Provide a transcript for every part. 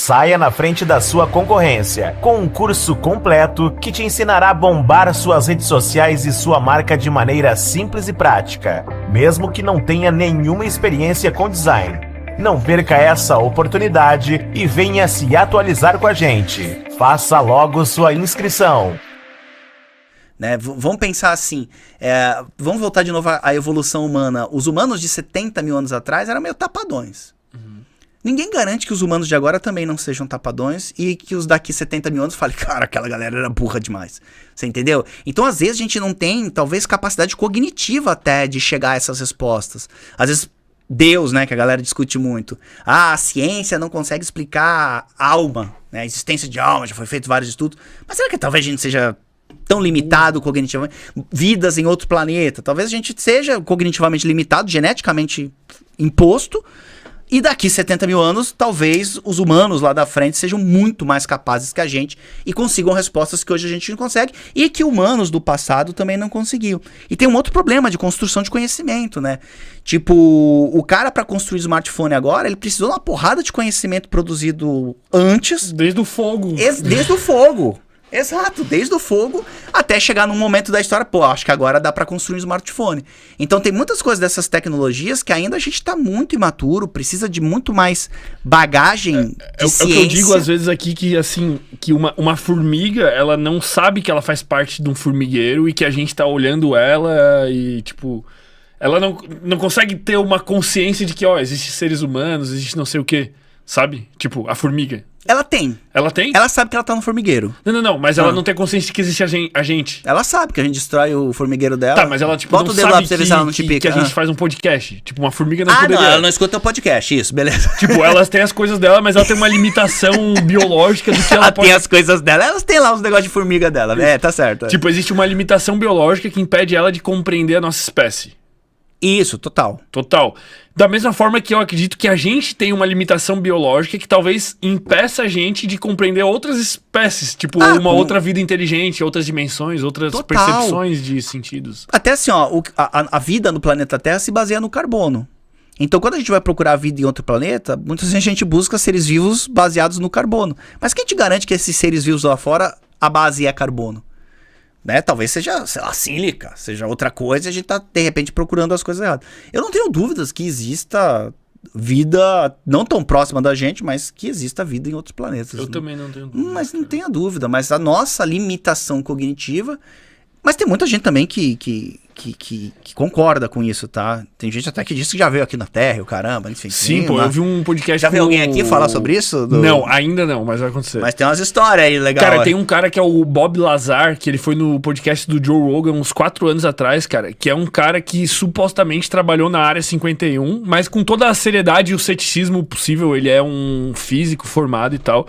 Saia na frente da sua concorrência com um curso completo que te ensinará a bombar suas redes sociais e sua marca de maneira simples e prática, mesmo que não tenha nenhuma experiência com design. Não perca essa oportunidade e venha se atualizar com a gente. Faça logo sua inscrição. Né? Vamos pensar assim, vamos voltar de novo à evolução humana. Os humanos de 70 mil anos atrás eram meio tapadões. Ninguém garante que os humanos de agora também não sejam tapadões e que os daqui 70 mil anos falem, cara, aquela galera era burra demais. Você entendeu? Então, às vezes, a gente não tem, talvez, capacidade cognitiva até de chegar a essas respostas. Às vezes, Deus, né, que a galera discute muito. A ciência não consegue explicar a alma, né, a existência de alma, já foi feito vários estudos. Mas será que talvez a gente seja tão limitado cognitivamente? Vidas em outro planeta. Talvez a gente seja cognitivamente limitado, geneticamente imposto. E daqui 70 mil anos, talvez os humanos lá da frente sejam muito mais capazes que a gente e consigam respostas que hoje a gente não consegue e que humanos do passado também não conseguiam. E tem um outro problema de construção de conhecimento, né? Tipo, o cara para construir smartphone agora, ele precisou de uma porrada de conhecimento produzido antes. Desde o fogo. Desde o fogo. Exato, desde o fogo até chegar num momento da história, pô, acho que agora dá pra construir um smartphone. Então tem muitas coisas dessas tecnologias que ainda a gente tá muito imaturo, precisa de muito mais bagagem de ciência. É o que eu digo às vezes aqui, que assim, que uma formiga, ela não sabe que ela faz parte de um formigueiro e que a gente tá olhando ela e, tipo, ela não consegue ter uma consciência de que, ó, existem seres humanos, existe não sei o quê, sabe? Tipo, a formiga. Ela tem. Ela tem? Ela sabe que ela tá no formigueiro. Não, mas ela não tem consciência de que existe a gente. Ela sabe que a gente destrói o formigueiro dela. Tá, mas ela, tipo, bota não o dedo lá pra sabe você ver se ela não te pica. que a gente faz um podcast. Tipo, uma formiga não poderia... não, ela não escuta o podcast, isso, beleza. Tipo, elas têm as coisas dela, mas ela tem uma limitação biológica do que ela pode... tem as coisas dela, elas têm lá os negócios de formiga dela, né? Tá certo. Tipo, existe uma limitação biológica que impede ela de compreender a nossa espécie. Isso, total. Total. Da mesma forma que eu acredito que a gente tem uma limitação biológica que talvez impeça a gente de compreender outras espécies. Tipo, outra vida inteligente, outras dimensões, outras percepções de sentidos. Até assim, ó, a vida no planeta Terra se baseia no carbono. Então, quando a gente vai procurar vida em outro planeta, muitas vezes a gente busca seres vivos baseados no carbono. Mas quem te garante que esses seres vivos lá fora, a base é carbono? Né? Talvez seja, sei lá, sílica, seja outra coisa e a gente tá, de repente, procurando as coisas erradas. Eu não tenho dúvidas que exista vida, não tão próxima da gente, mas que exista vida em outros planetas. Eu também não tenho dúvida. Mas não tenha dúvida, mas a nossa limitação cognitiva... Mas tem muita gente também que concorda com isso, tá? Tem gente até que diz que já veio aqui na Terra, o caramba, enfim. Sim, pô, eu vi um podcast... Já veio alguém aqui falar sobre isso? Não, ainda não, mas vai acontecer. Mas tem umas histórias aí legais. Cara, tem um cara que é o Bob Lazar, que ele foi no podcast do Joe Rogan uns 4 anos atrás, cara, que é um cara que supostamente trabalhou na Área 51, mas com toda a seriedade e o ceticismo possível, ele é um físico formado e tal.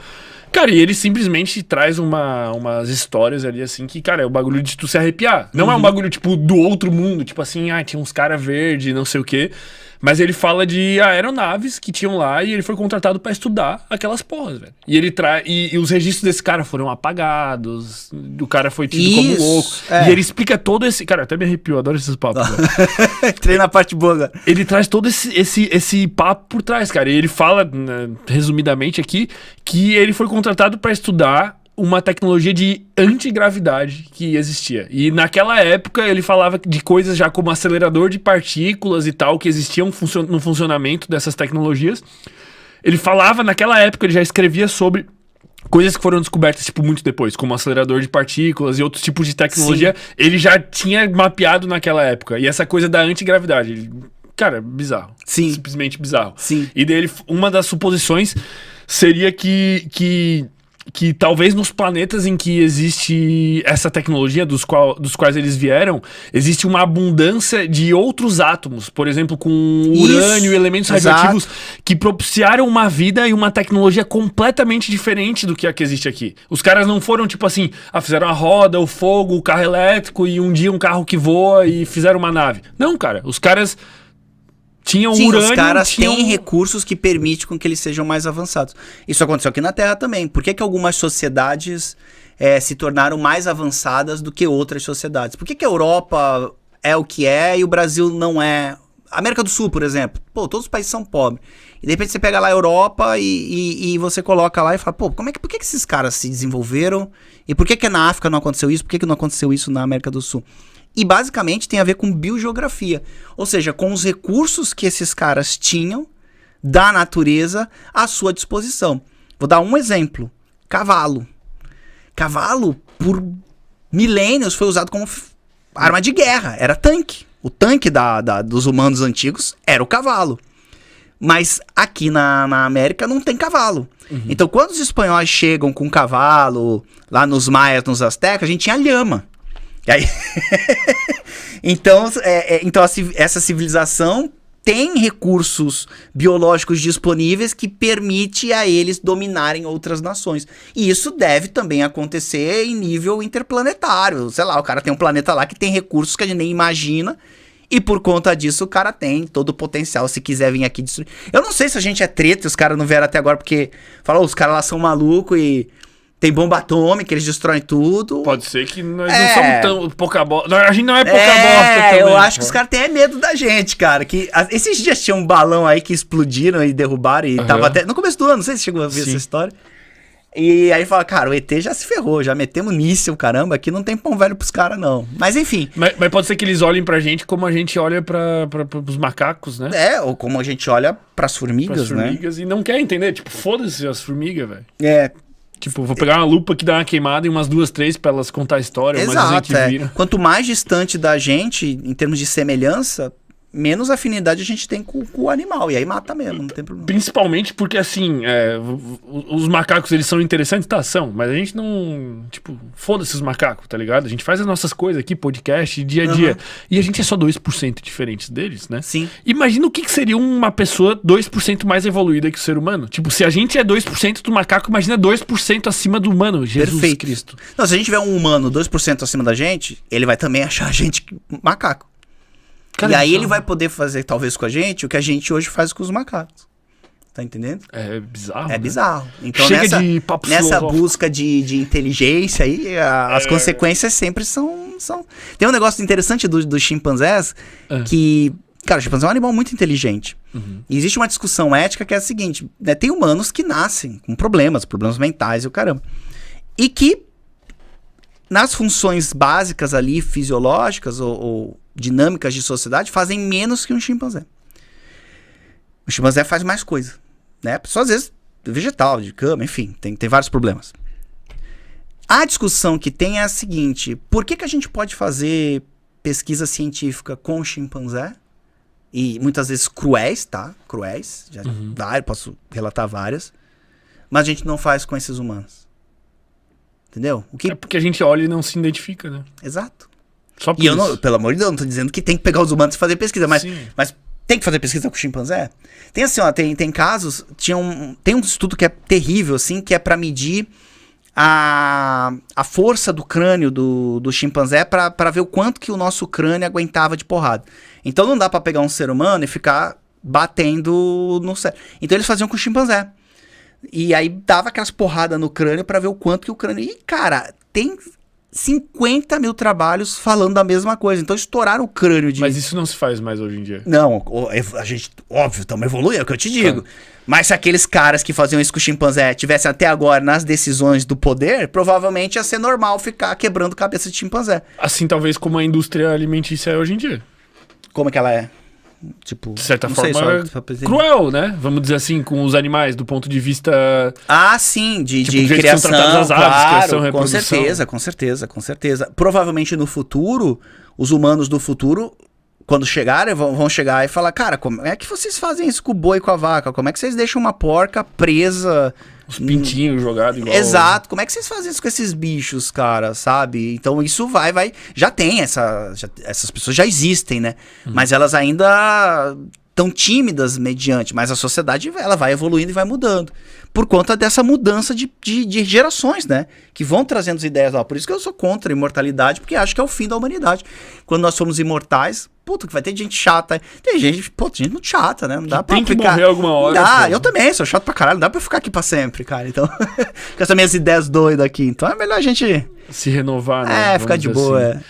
Cara, e ele simplesmente traz umas histórias ali, assim, que, cara, é o bagulho de tu se arrepiar. Não é um bagulho, tipo, do outro mundo, tipo assim, tinha uns caras verdes, não sei o quê. Mas ele fala de aeronaves que tinham lá e ele foi contratado pra estudar aquelas porras, velho. E ele e os registros desse cara foram apagados, o cara foi tido como louco. E ele explica todo esse... Cara, até me arrepiou, adoro esses papos. Entrei na parte boa agora. Ele traz todo esse papo por trás, cara. E ele fala, né, resumidamente aqui, que ele foi contratado pra estudar uma tecnologia de antigravidade que existia. E naquela época ele falava de coisas já como acelerador de partículas e tal, que existiam no funcionamento dessas tecnologias. Ele falava, naquela época, ele já escrevia sobre coisas que foram descobertas, tipo, muito depois, como acelerador de partículas e outros tipos de tecnologia. Sim. Ele já tinha mapeado naquela época. E essa coisa da antigravidade, cara, bizarro. Sim. Simplesmente bizarro. Sim. E dele, uma das suposições seria que talvez nos planetas em que existe essa tecnologia, dos quais eles vieram, existe uma abundância de outros átomos, por exemplo, com urânio e elementos radioativos que propiciaram uma vida e uma tecnologia completamente diferente do que a que existe aqui. Os caras não foram tipo assim, fizeram a roda, o fogo, o carro elétrico e um dia um carro que voa e fizeram uma nave. Não, cara, os caras... Sim, urânio, os caras têm recursos que permitem com que eles sejam mais avançados. Isso aconteceu aqui na Terra também. Por que algumas sociedades se tornaram mais avançadas do que outras sociedades? Por que a Europa é o que é e o Brasil não é? A América do Sul, por exemplo. Pô, todos os países são pobres. E de repente você pega lá a Europa e você coloca lá e fala, pô, por que esses caras se desenvolveram? E por que na África não aconteceu isso? Por que não aconteceu isso na América do Sul? E basicamente tem a ver com biogeografia. Ou seja, com os recursos que esses caras tinham da natureza à sua disposição. Vou dar um exemplo. Cavalo. Cavalo, por milênios, foi usado como arma de guerra. Era tanque. O tanque dos humanos antigos era o cavalo. Mas aqui na América não tem cavalo. Então, quando os espanhóis chegam com cavalo, lá nos maias, nos astecas, a gente tinha lhama. E aí... então, essa civilização tem recursos biológicos disponíveis que permite a eles dominarem outras nações. E isso deve também acontecer em nível interplanetário. Sei lá, o cara tem um planeta lá que tem recursos que a gente nem imagina. E por conta disso o cara tem todo o potencial se quiser vir aqui destruir. Eu não sei se a gente é treta e os caras não vieram até agora porque falou, os caras lá são malucos e tem bomba atômica, eles destroem tudo. Pode ser que nós não somos tão pouca bosta. A gente não é pouca bosta também. Eu acho que os caras têm medo da gente, cara. Que esses dias tinha um balão aí que explodiram e derrubaram e tava até... No começo do ano, não sei se chegou a ver essa história. E aí fala, cara, o ET já se ferrou, já metemos míssil, caramba, aqui não tem pão velho pros caras, não. Mas enfim. Mas pode ser que eles olhem pra gente como a gente olha pros macacos, né? Ou como a gente olha pras formigas, né? E não quer entender, tipo, foda-se as formigas, velho. É. Tipo, vou pegar uma lupa que dá uma queimada e umas 2, 3 pra elas contar a história. Exato, Quanto mais distante da gente, em termos de semelhança, menos afinidade a gente tem com o animal. E aí mata mesmo, não tem problema. Principalmente porque, assim, os macacos, eles são interessantes, tá? São. Mas a gente não... Tipo, foda-se os macacos, tá ligado? A gente faz as nossas coisas aqui, podcast, dia a dia. E a gente é só 2% diferentes deles, né? Sim. Imagina o que seria uma pessoa 2% mais evoluída que o ser humano. Tipo, se a gente é 2% do macaco, imagina 2% acima do humano. Jesus Cristo. Não, se a gente tiver um humano 2% acima da gente, ele vai também achar a gente macaco. Cara, e aí ele vai poder fazer, talvez, com a gente o que a gente hoje faz com os macacos. Tá entendendo? É bizarro. É bizarro. Então, chega de papo nessa busca de inteligência aí, as consequências sempre são... Tem um negócio interessante dos chimpanzés que... Cara, o chimpanzé é um animal muito inteligente. E existe uma discussão ética que é a seguinte, né? Tem humanos que nascem com problemas mentais e o caramba. E que, nas funções básicas ali, fisiológicas ou dinâmicas de sociedade, fazem menos que um chimpanzé. O chimpanzé faz mais coisa, né? A pessoa, às vezes, vegetal, de cama, enfim, tem vários problemas. A discussão que tem é a seguinte, por que a gente pode fazer pesquisa científica com chimpanzé? E muitas vezes cruéis, tá? Cruéis, já posso relatar várias. Mas a gente não faz com esses humanos. Entendeu? É porque a gente olha e não se identifica, né? Exato. Só por e eu isso. não, pelo amor de Deus, não tô dizendo que tem que pegar os humanos e fazer pesquisa, mas tem que fazer pesquisa com o chimpanzé? Tem assim, ó, tem casos, tem um estudo que é terrível, assim, que é pra medir a força do crânio do chimpanzé pra ver o quanto que o nosso crânio aguentava de porrada. Então não dá pra pegar um ser humano e ficar batendo no cérebro. Então eles faziam com o chimpanzé. E aí dava aquelas porradas no crânio pra ver o quanto que o crânio... E, cara, tem 50 mil trabalhos falando da mesma coisa. Então estouraram o crânio de... Mas isso não se faz mais hoje em dia. Não, a gente, óbvio, estamos evoluindo, é o que eu te digo. Claro. Mas se aqueles caras que faziam isso com o chimpanzé tivessem até agora nas decisões do poder, provavelmente ia ser normal ficar quebrando cabeça de chimpanzé. Assim, talvez como a indústria alimentícia é hoje em dia. Como é que ela é? Tipo, de certa forma, cruel, né? Vamos dizer assim, com os animais, do ponto de vista... Ah, sim, de Que criação, são tratadas as aves, claro, criação, reprodução. Com certeza. Provavelmente no futuro, os humanos do futuro, quando chegarem, vão chegar e falar, cara, como é que vocês fazem isso com o boi e com a vaca? Como é que vocês deixam uma porca presa... Os pintinhos jogados igual... Exato. Como é que vocês fazem isso com esses bichos, cara, sabe? Então isso vai... Já tem essas pessoas já existem, né? Mas elas ainda estão tímidas mediante. Mas a sociedade, ela vai evoluindo e vai mudando. Por conta dessa mudança de gerações, né? Que vão trazendo as ideias lá. Por isso que eu sou contra a imortalidade, porque acho que é o fim da humanidade. Quando nós somos imortais... Puta, que vai ter gente chata. Tem gente muito chata, né? Não dá pra tem que ficar... morrer alguma hora. Dá, eu também, sou chato pra caralho. Não dá pra eu ficar aqui pra sempre, cara. Então, com essas minhas ideias doidas aqui. Então é melhor a gente... se renovar, né? Ficar de boa, assim.